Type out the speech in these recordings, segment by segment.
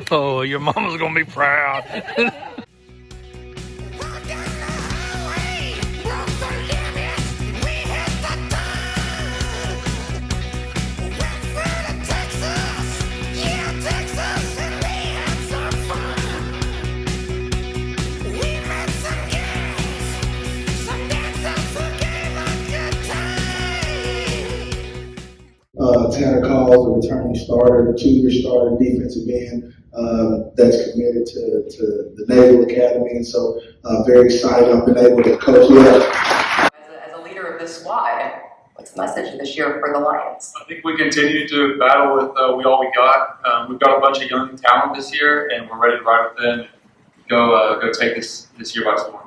Oh, your mama's gonna be proud. Tanner Call, the returning starter, two-year starter, defensive end, that's committed to the Naval Academy, and so very excited I've been able to coach with. As a leader of this squad, what's the message this year for the Lions? I think we continue to battle with we got. We've got a bunch of young talent this year, and we're ready to ride with them. Go take this year by storm.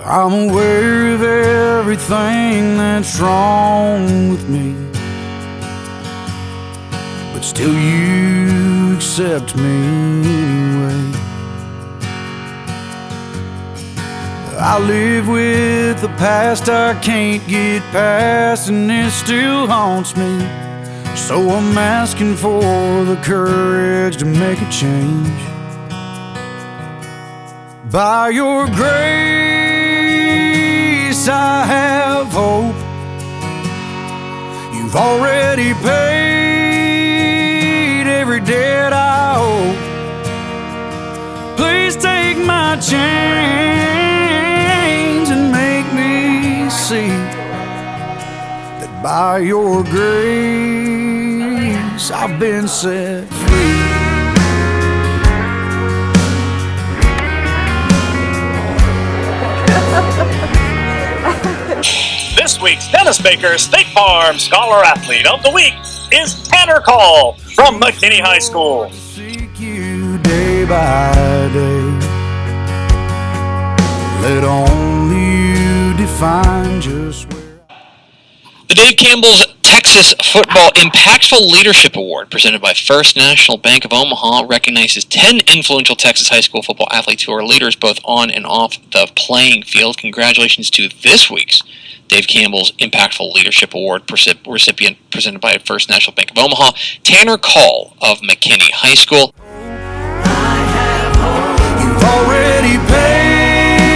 I'm aware of everything that's wrong with me, but still you accept me anyway. I live with the past I can't get past, and it still haunts me. So I'm asking for the courage to make a change. By your grace I have hope. You've already paid every debt I owe. Please take my chains and make me see that by your grace I've been set free. This week's Dennis Baker State Farm Scholar Athlete of the Week is Tanner Call from McKinney High School. Seek you day by day. Let only you define just where. The Dave Campbell's Texas Football Impactful Leadership Award, presented by First National Bank of Omaha, recognizes 10 influential Texas high school football athletes who are leaders both on and off the playing field. Congratulations to this week's Dave Campbell's Impactful Leadership Award recipient, presented by First National Bank of Omaha, Tanner Call of McKinney High School. You've already paid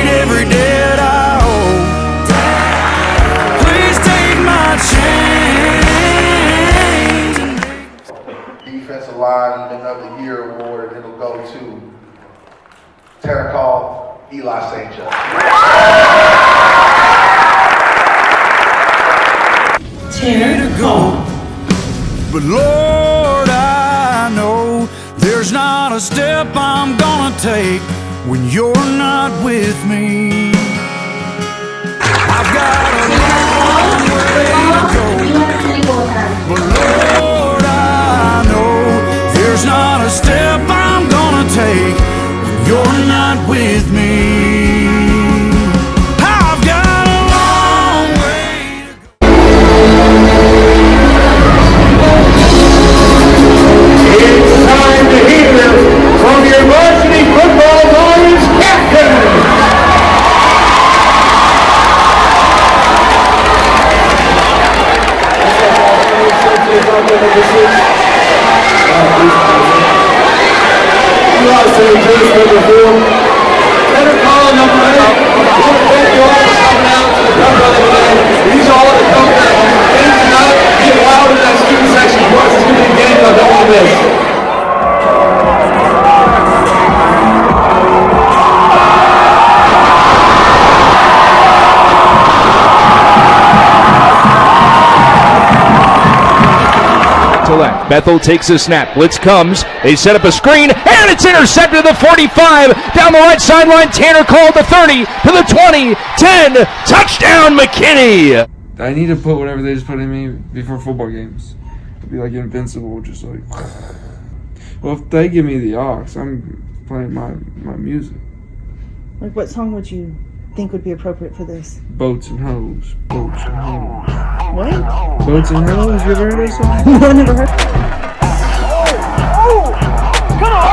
every debt I owe. Please take my chains. Defensive Lineman of the Year award, and it'll go to Tanner Call, Eli St. Just. To go. But Lord, I know there's not a step I'm gonna take when you're not with me. I've got a long way to go. But Lord, I know there's not a step I'm gonna take when you're not with me. From your varsity football Lions captain, Eli St. Just, number 4. Tanner Call, number 8. We want to thank you all for coming out to the Cup Run today. These are all the Cup Run things tonight. Get loud in that student section for us. It's going to be a game I don't want to miss. Left. Bethel takes a snap. Blitz comes. They set up a screen, and it's intercepted at the 45. Down the right sideline, Tanner called the 30 to the 20. 10. Touchdown, McKinney. I need to put whatever they just put in me before football games. be like invincible, just like. Well, if they give me the aux, I'm playing my music. Like, what song would you think would be appropriate for this? Boats and Hoes. Boats and Hoes. What? Boats and Hoes? You ever heard that song? No, I never heard. Come on!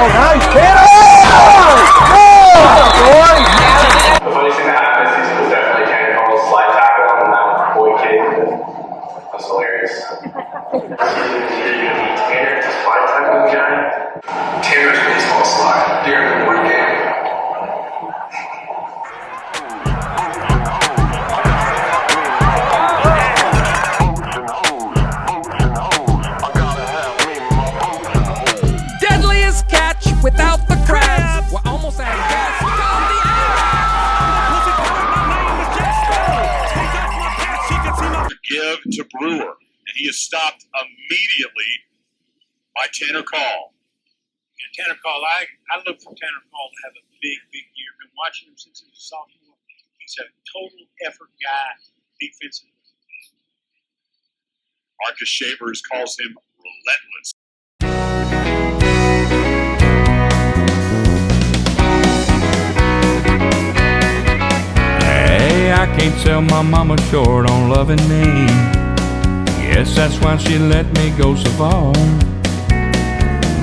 Oh, nice, Tanner! The funniest thing that happened this season was definitely Tanner Cole's slide tackle on that boy kid. That's hilarious. Tanner to slide tackle the guy. Tanner's baseball slide during the board game. Deadliest catch without the crabs. We're almost out of gas. Give to Brewer, and he is stopped immediately by Tanner Call. And Tanner Call, I look for Tanner Call to have a big year. Been watching him since he was a sophomore. He's a total effort guy defensively. Marcus Shavers calls him relentless. Hey, I can't sell my mama short on loving me. Yes, that's why she let me go so far.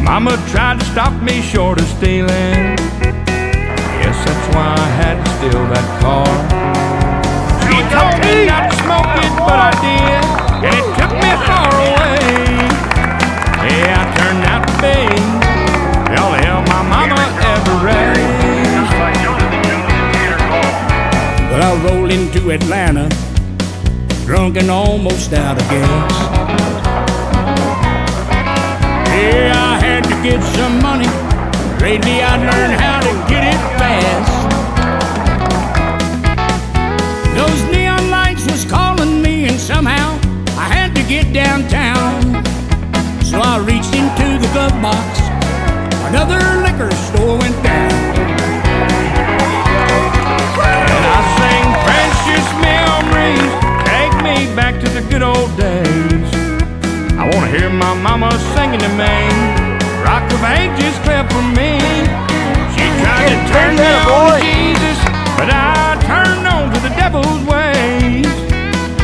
Mama tried to stop me short of stealing. Yes, that's why I had to steal that car. She told me not to smoke it, but I did, and it took me far away. Yeah, I turned out to be the only hell my mama ever raised. Well, I rolled into Atlanta, drunk and almost out of gas. Yeah, I had to get some money. Lately I learned how to get it fast. Those neon lights was calling me, and somehow I had to get downtown. So I reached into the glove box. Another liquor store went down. And I sing precious memories, take me back to the good old days. I wanna hear my mama singing to me, Rock of Ages clap for me. She tried to turn me on to Jesus, but I turned on to the devil's ways.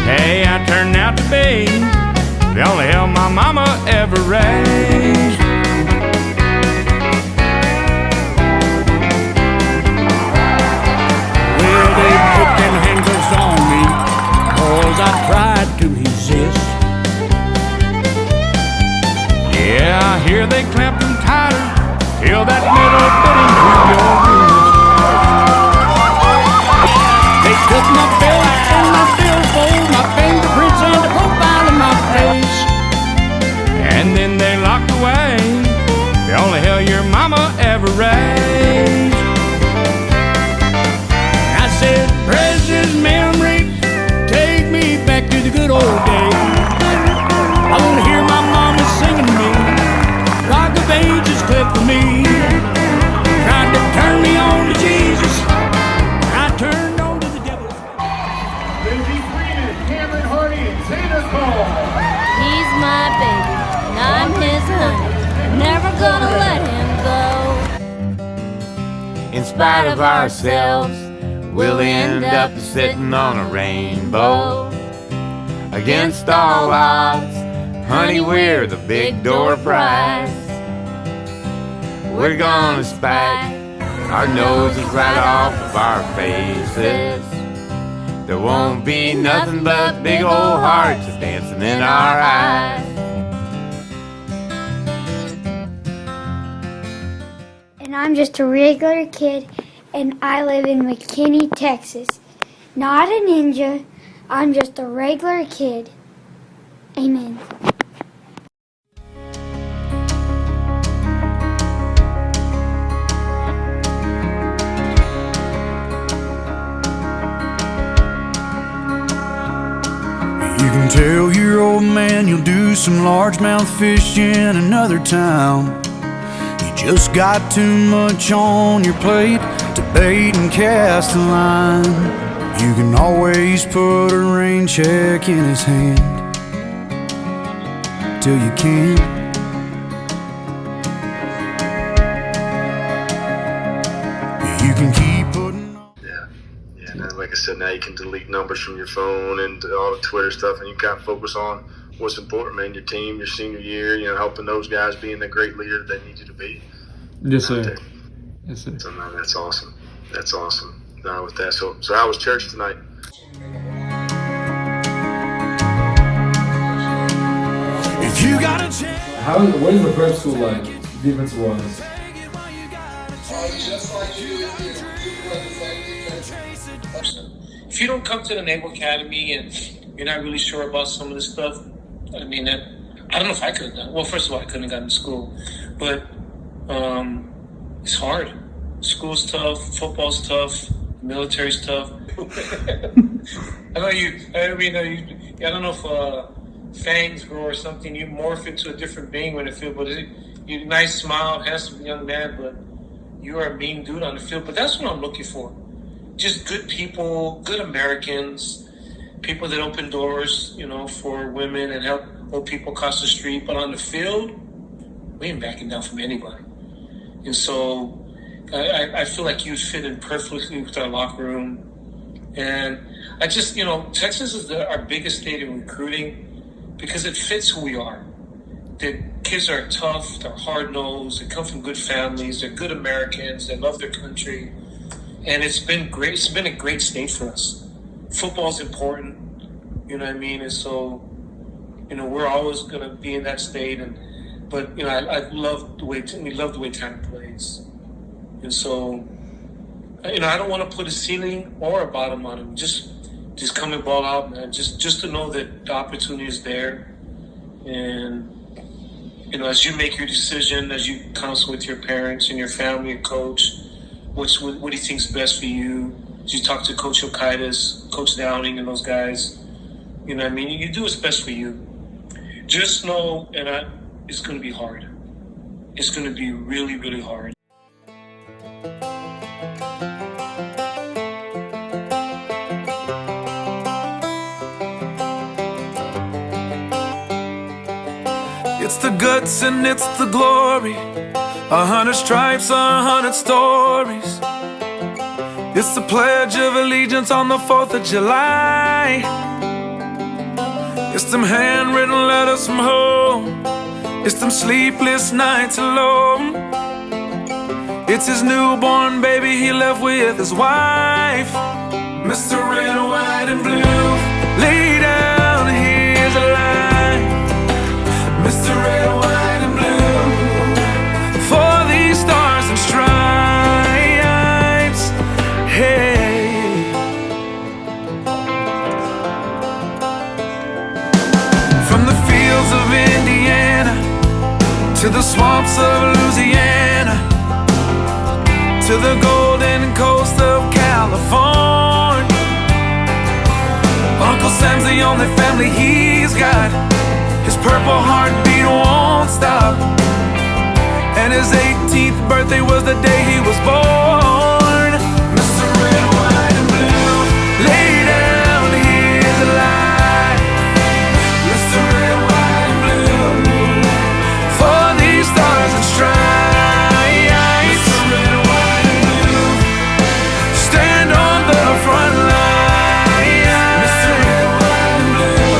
Hey, I turned out to be the only hell my mama ever raised. Well, they put them handcuffs on me, 'cause I tried to resist. Yeah, I hear they clamped them tighter, till that metal bit into your wrist. They took my belt and my billfold, my fingerprints and the profile of my face. And then they locked away the only hell your mama ever raised. I said, precious memories, take me back to the good old days. I want to hear my mama singing to me, Rock of Ages clip for me. Tried to turn me on to Jesus, I turned on to the devil. Lindsey Freeman, Cameron Hardy, and Tanner Call. He's my baby, and I'm his honey. Never gonna let him go. In spite of ourselves, we'll end up sitting on a rainbow. Against all odds, honey, we're the big door prize. We're gonna spike our noses right off of our faces. There won't be nothing but big old hearts dancing in our eyes. And I'm just a regular kid, and I live in McKinney, Texas. Not a ninja, I'm just a regular kid. Amen. You can tell your old man you'll do some largemouth fish in another town. He just got too much on your plate to bait and cast a line. You can always put a rain check in his hand till you can't. You can keep putting. Yeah, and then, like I said, now you can delete numbers from your phone and all the Twitter stuff, and you kind of focus on what's important, man. Your team, your senior year, helping those guys being the great leader that they need you to be. Yes, sir. Yes, sir. So, man, that's awesome. That's awesome. With that, so how was church tonight? If you got a chance. What is the prep school like, defensive wise? If you don't come to the Naval Academy and you're not really sure about some of this stuff, I mean, I don't know if I could have done it. Well, first of all, I couldn't have gotten to school, but it's hard. School's tough, football's tough, military's tough. I don't know if fangs grow or something. You morph into a different being when the field, but you're nice, smile, handsome young man, but you are a mean dude on the field. But that's what I'm looking for. Just good people, good Americans, people that open doors, for women and help old people across the street. But on the field, we ain't backing down from anybody. And so I feel like you'd fit in perfectly with our locker room. And I just, Texas is our biggest state in recruiting because it fits who we are. The kids are tough, they're hard-nosed, they come from good families, they're good Americans, they love their country. And it's been great. It's been a great state for us. Football's important, you know what I mean? And so, we're always going to be in that state. But I love the way we love the way Tanner plays. And so, I don't want to put a ceiling or a bottom on him. Just come and ball out, man. Just to know that the opportunity is there. And, as you make your decision, as you counsel with your parents and your family and coach, what he thinks best for you. As you talk to Coach Okaitis, Coach Downing, and those guys, you do what's best for you. Just know, it's going to be hard. It's going to be really, really hard. It's the guts and it's the glory. 100 stripes, 100 stories. It's the Pledge of Allegiance on the 4th of July. It's them handwritten letters from home. It's them sleepless nights alone. It's his newborn baby he left with his wife. Mr. Red, White, and Blue, lay down his life. Mr. Red, White, and Blue, for these stars and stripes. Hey, from the fields of Indiana to the swamps of Louisiana, to the golden coast of California, Uncle Sam's the only family he's got. His purple heartbeat won't stop, and his 18th birthday was the day he was born. Mr. Red, White, and Blue, lay down his life. Mr. Red, White, and Blue, for these stars and stripes. Mr. Red, White, and Blue, stand on the front line. Mr. Red, White, and Blue,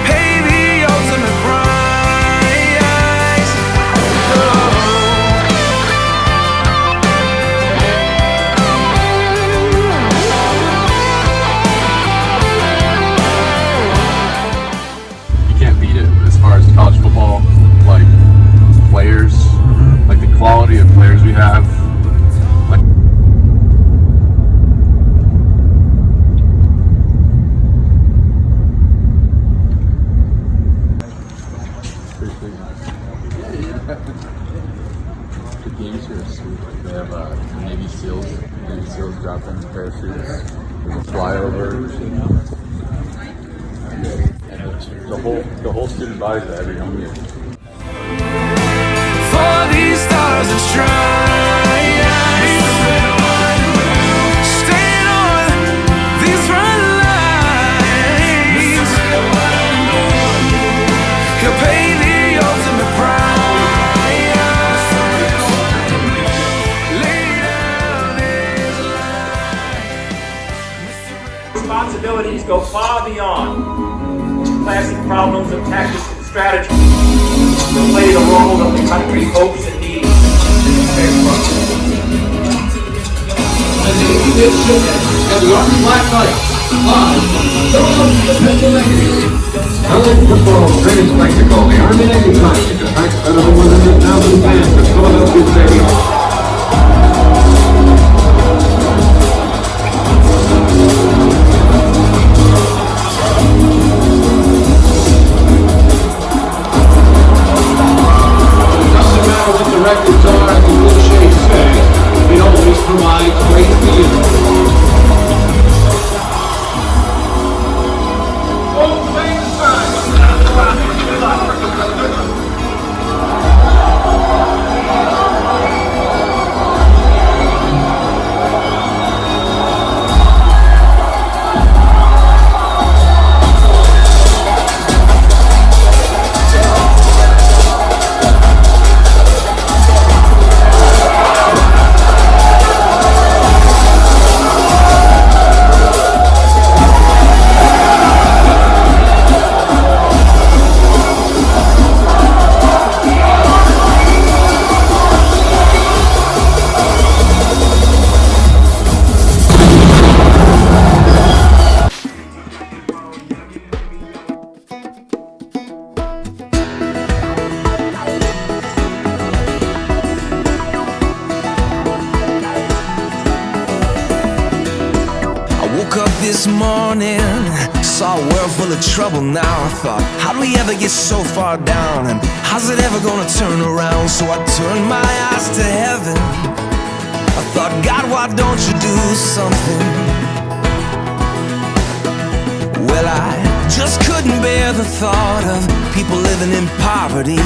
pay the ultimate price. You can't beat it as far as college football, like players, like the quality of players we have. Like, the games here are sweet. They have Navy SEALs. Navy SEALs drop in parachutes. There's a flyover. And the whole student body's at every home game. For these stars and shine. Staying on these front lines. He'll pay the ultimate price. Lay down his life. Responsibilities go far beyond classic problems of tactics and strategy to play the role that the country hopes and needs in this very process. And the ignition of the Army Black Knight, live from Pennsylvania. College football's greatest spectacle, the Army-Navy Classic, attracts better than 100,000 fans at Philadelphia Stadium. Doesn't matter what the records are, as the cliches say, it always provides great theater. This morning, saw a world full of trouble now. I thought, how do we ever get so far down? And how's it ever gonna turn around? So I turned my eyes to heaven. I thought, God, why don't you do something? Well, I just couldn't bear the thought of people living in poverty,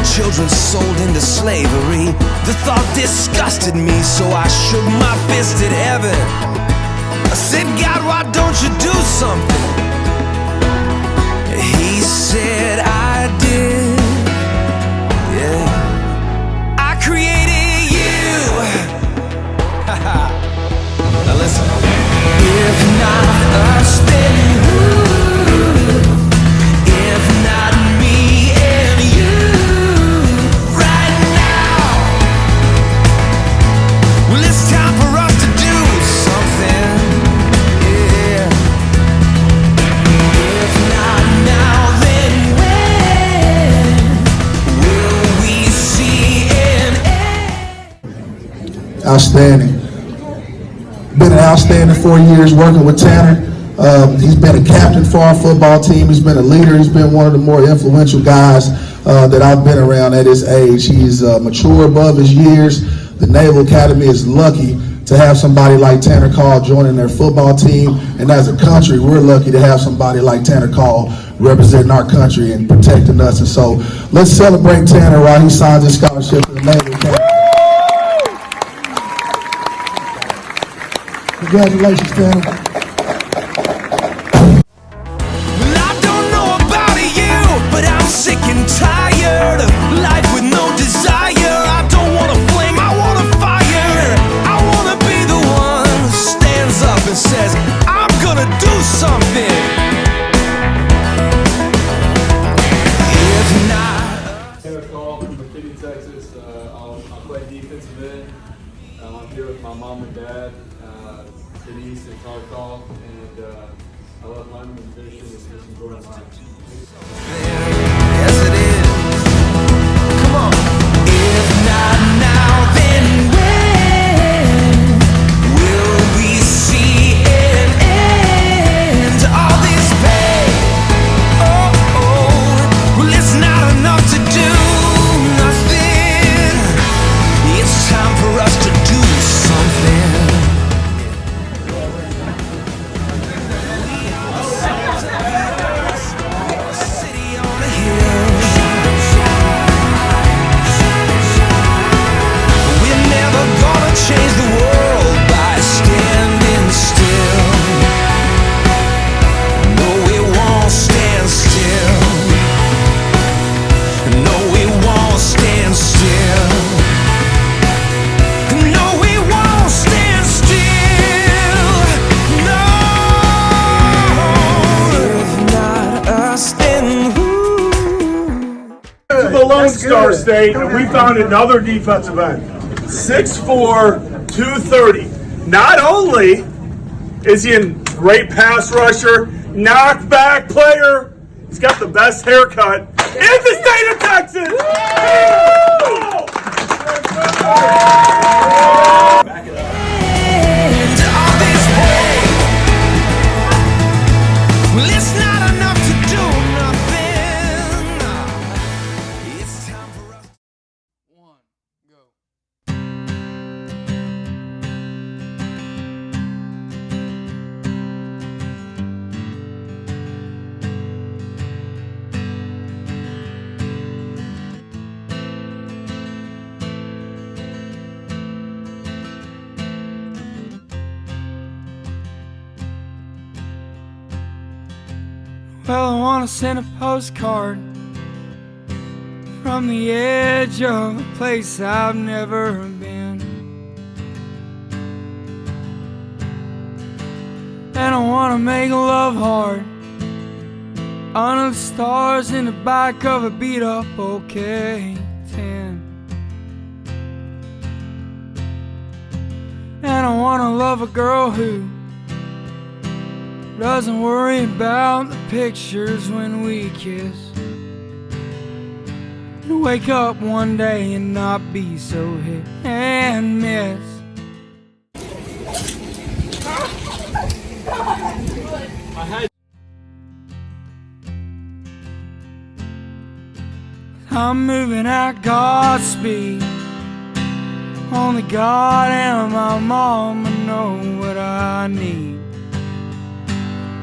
children sold into slavery. The thought disgusted me, so I shook my fist at heaven. I said, God, why don't you do something? He said, I did. Yeah, I created you. Now listen. If not us, then who? If not me and you, right now. Well, it's time for us to do something. Outstanding. Been an outstanding 4 years working with Tanner. He's been a captain for our football team. He's been a leader. He's been one of the more influential guys that I've been around at his age. He's mature above his years. The Naval Academy is lucky to have somebody like Tanner Call joining their football team. And as a country, we're lucky to have somebody like Tanner Call representing our country and protecting us. And so let's celebrate Tanner while he signs his scholarship to the Naval Academy. Congratulations, Tanner. Well, I don't know about you, but I'm sick and tired of life with no desire. I don't want a flame, I want a fire. I want to be the one who stands up and says, I'm gonna do something. If not, Tanner Call from McKinney, Texas. I play defensive end. I'm here with my mom and dad, Denise and Todd Call, and I love lineman position. It's just enjoying life. yes it is. Come on. If not now, then when will we see an end to all this pain? Oh, well, it's not enough to do nothing. It's time for us to do something. City on a hill. Star State, and we found another defensive end. 6'4", 230. Not only is he a great pass rusher, knockback player, he's got the best haircut in the state of Texas. Well, it's not enough to do nothing. It's time for us. Well, I want to send a postcard from the edge of a place I've never been. And I want to make love hard under the stars in the back of a beat up OK-10. And I want to love a girl who doesn't worry about the pictures when we kiss, and wake up one day and not be so hit and miss. I'm moving at God's speed. Only God and my mama know what I need.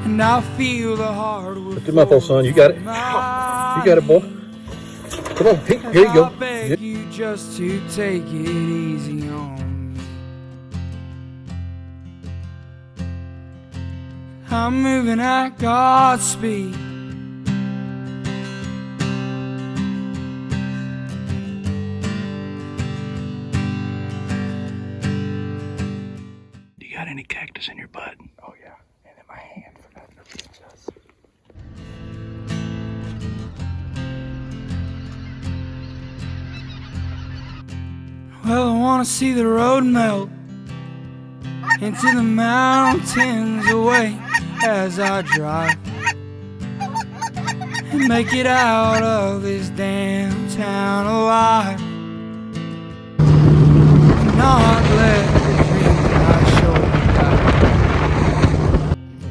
And I feel the hardwood. Lift him up, old son. You got it. You got it, boy. Come on. Here you go. I beg you just to take it easy on me. I'm moving at God's speed. You got any cactus in your butt? Oh, yeah. And in my hand, for that. Well, I want to see the road melt into the mountains away as I drive, and make it out of this damn town alive, and not let the dream die short.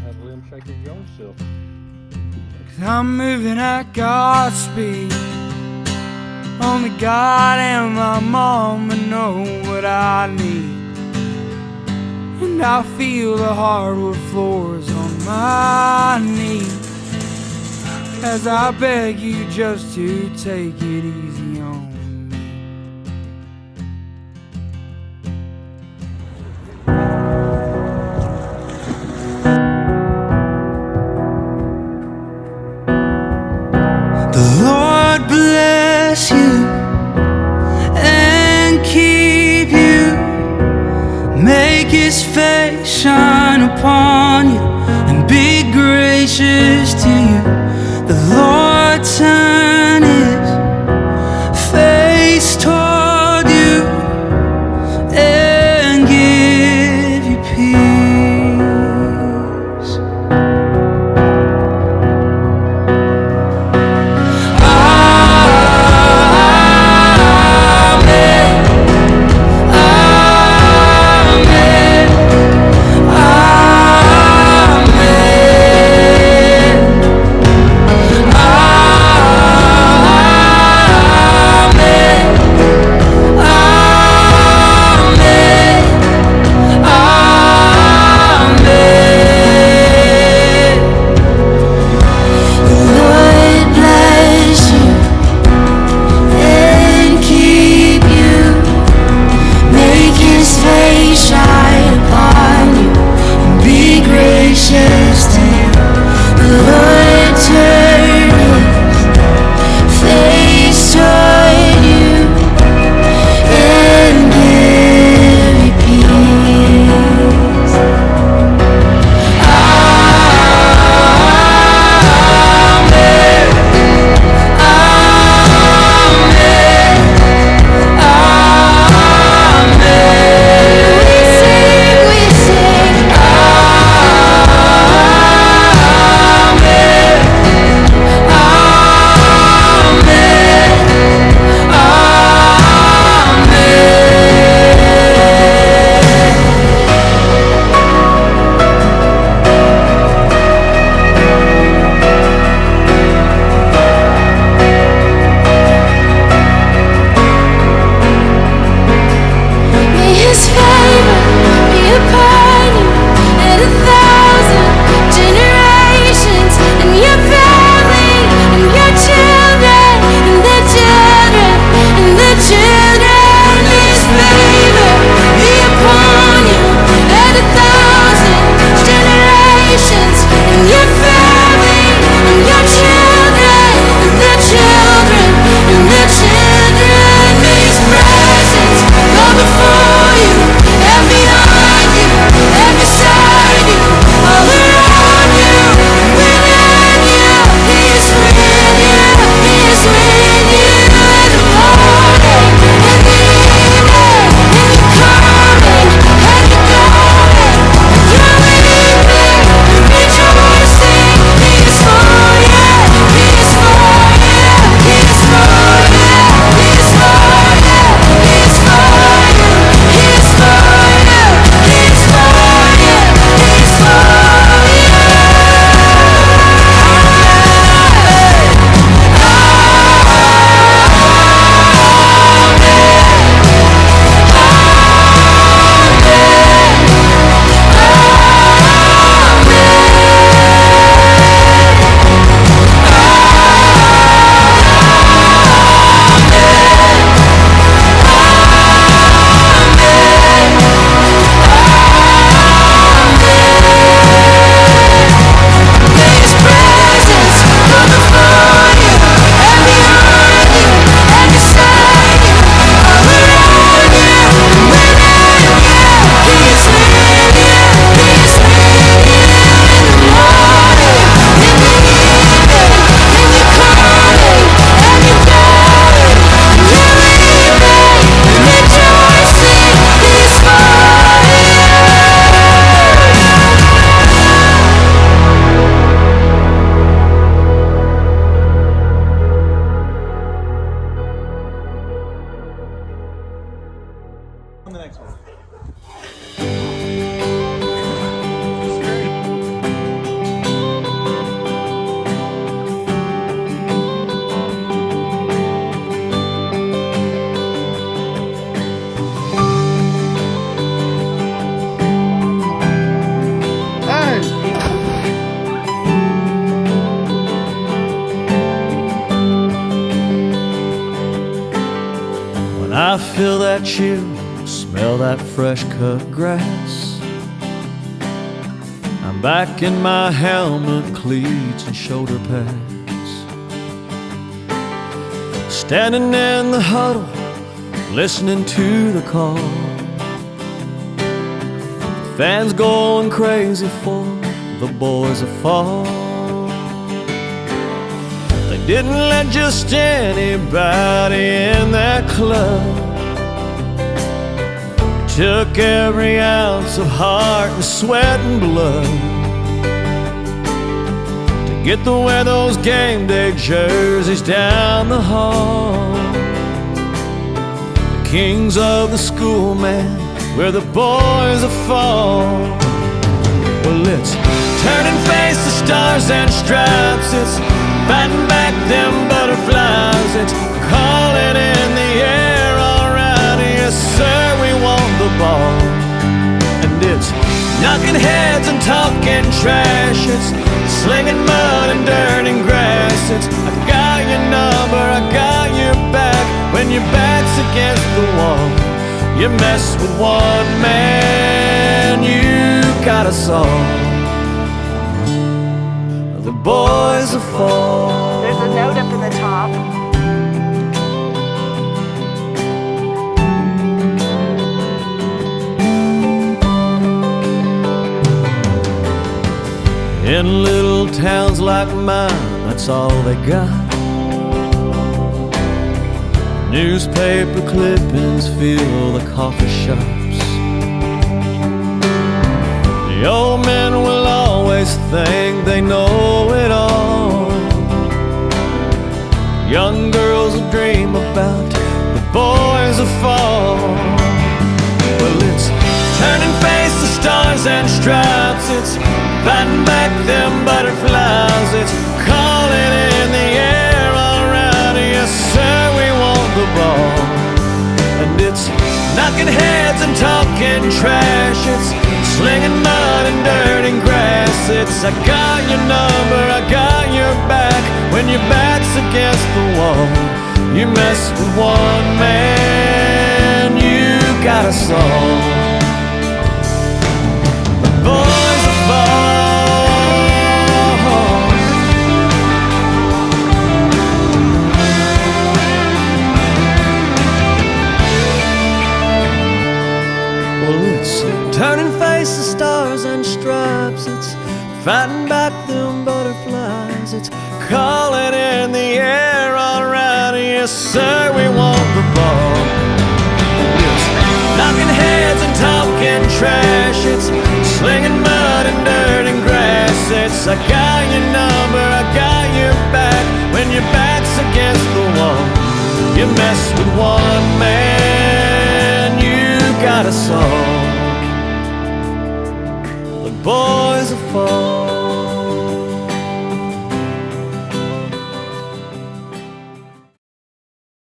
Have William shake his young self. 'Cause I'm moving at God's speed. Only God and my mama know what I need. And I feel the hardwood floors on my knees as I beg you just to take it easy on me. The Lord bless you and keep you. Make His face shine upon you and be gracious to you. The Lord turn His face toward you and give you peace. Amen. Amen. When I feel that chill, smell that fresh cut grass, I'm back in my helmet, cleats, and shoulder pads, standing in the huddle, listening to the call. Fans going crazy for the boys of fall. They didn't let just anybody in that club. It took every ounce of heart and sweat and blood to get to wear those game day jerseys down the hall. The kings of the school, man, where the boys are fall. Well, it's turning face to stars and stripes. It's fighting back them butterflies. It's calling in the air, alright. Yes, sir, we want the ball. And it's knocking heads and talking trash. It's slinging mud and dirt and grass. It's I got your number, I got your back. When your back's against the wall, you mess with one man, you got us all. The boys are fall. There's a note up in the top. In little towns like mine, that's all they got. Newspaper clippings fill the coffee shops. The old men will always think they know it all. Young girls will dream about the boys of fall. Well, it's turning face to stars and stripes. It's fighting back them butterflies. It's calling in the air, alright. Yes, sir, we want the ball. And it's knocking heads and talking trash. It's slinging mud and dirt and grass. It's I got your number, I got your back. When your back's against the wall, you mess with one man, you got us all. The boys are fall. Well, it's turning face to stars and stripes. It's fighting back them butterflies. It's calling in the air, alright. Yes, sir, we want the ball. It's knocking heads and talking trash. It's slinging mud and dirt and grass. It's I got your number, I got your back. When your back's against the wall, you mess with one man, you got us all.